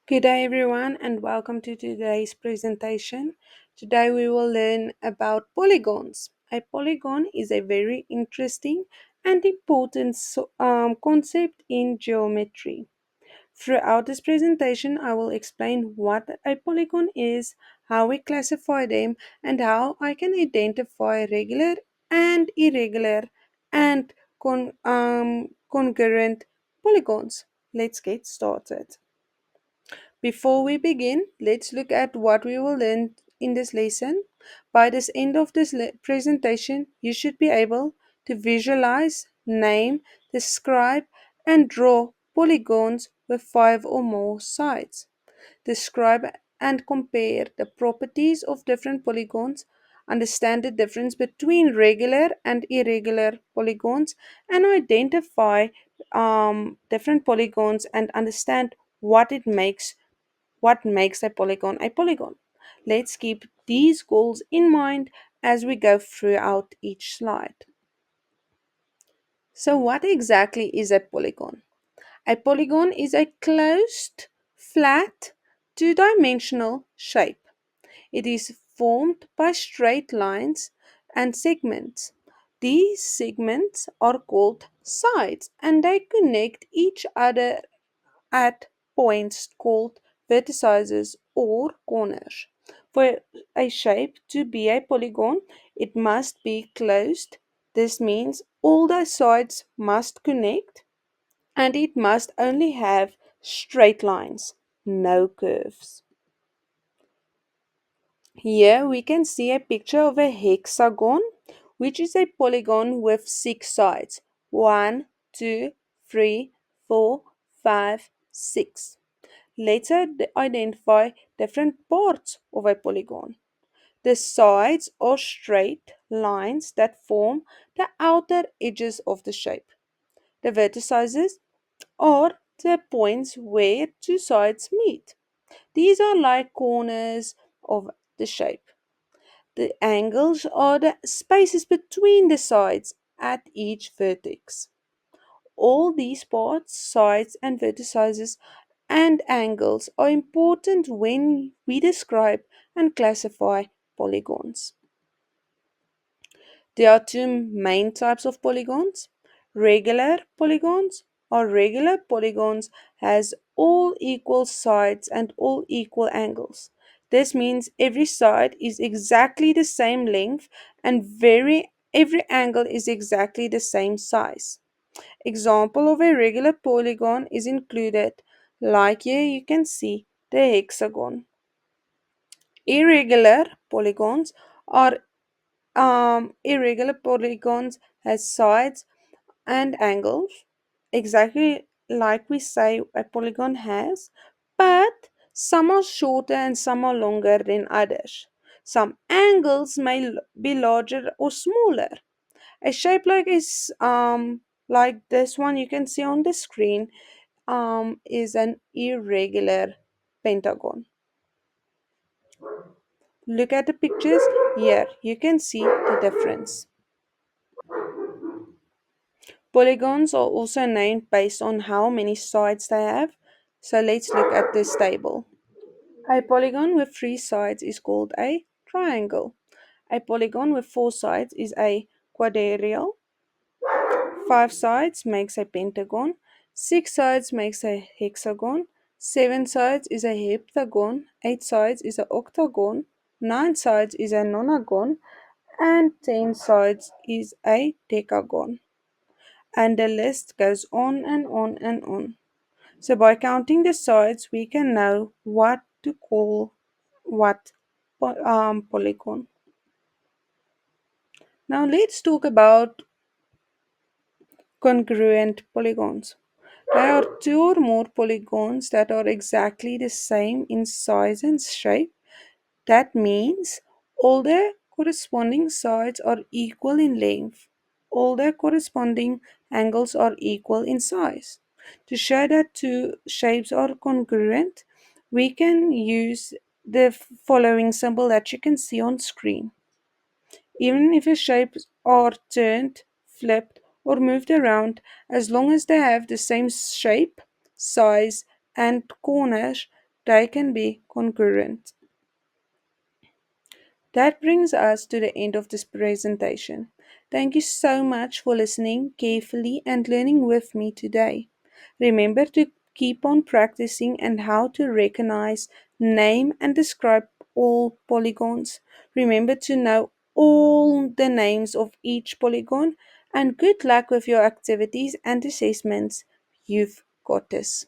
Good day, everyone, and welcome to today's presentation. Today, we will learn about polygons. A polygon is a very interesting and important concept in geometry. Throughout this presentation, I will explain what a polygon is, how we classify them, and how I can identify regular and irregular and congruent polygons. Let's get started. Before we begin, let's look at what we will learn in this lesson. By this end of this presentation, you should be able to visualize, name, describe, and draw polygons with 5 or more sides. Describe and compare the properties of different polygons, understand the difference between regular and irregular polygons, and identify different polygons and understand what makes a polygon a polygon. Let's keep these goals in mind as we go throughout each slide. So, what exactly is a polygon? A polygon is a closed, flat, two-dimensional shape. It is formed by straight lines and segments. These segments are called sides and they connect each other at points called vertices or corners. For a shape to be a polygon, it must be closed. This means all the sides must connect and it must only have straight lines, no curves. Here we can see a picture of a hexagon, which is a polygon with 6 sides. 1, 2, 3, 4, 5, 6. Let's identify different parts of a polygon. The sides are straight lines that form the outer edges of the shape. The vertices are the points where two sides meet. These are like corners of the shape. The angles are the spaces between the sides at each vertex. All these parts, sides, and vertices and angles are important when we describe and classify polygons. There are two main types of polygons. Regular polygons has all equal sides and all equal angles. This means every side is exactly the same length and every angle is exactly the same size. Example of a regular polygon is included, like here you can see the hexagon. Irregular polygons are irregular polygons has sides and angles, exactly like we say a polygon has, but some are shorter and some are longer than others. Some angles may be larger or smaller. A shape like this one you can see on the screen is an irregular pentagon. Look at the pictures here. You can see the difference. Polygons are also named based on how many sides they have. So let's look at this table. A polygon with 3 sides is called a triangle. A polygon with 4 sides is a quadrilateral. 5 sides makes a pentagon. 6 sides makes a hexagon. 7 sides is a heptagon. 8 sides is an octagon. 9 sides is a nonagon. And 10 sides is a decagon. And the list goes on and on and on. So by counting the sides, we can know what to call what polygon. Now let's talk about congruent polygons. There are 2 or more polygons that are exactly the same in size and shape. That means all the corresponding sides are equal in length. All the corresponding angles are equal in size. To show that two shapes are congruent, we can use the following symbol that you can see on screen. Even if the shapes are turned, flipped, or moved around, as long as they have the same shape, size, and corners, they can be concurrent. That brings us to the end of this presentation. Thank you so much for listening carefully and learning with me today. Remember to keep on practicing and how to recognize, name, and describe all polygons. Remember to know all the names of each polygon, and good luck with your activities and assessments. You've got this.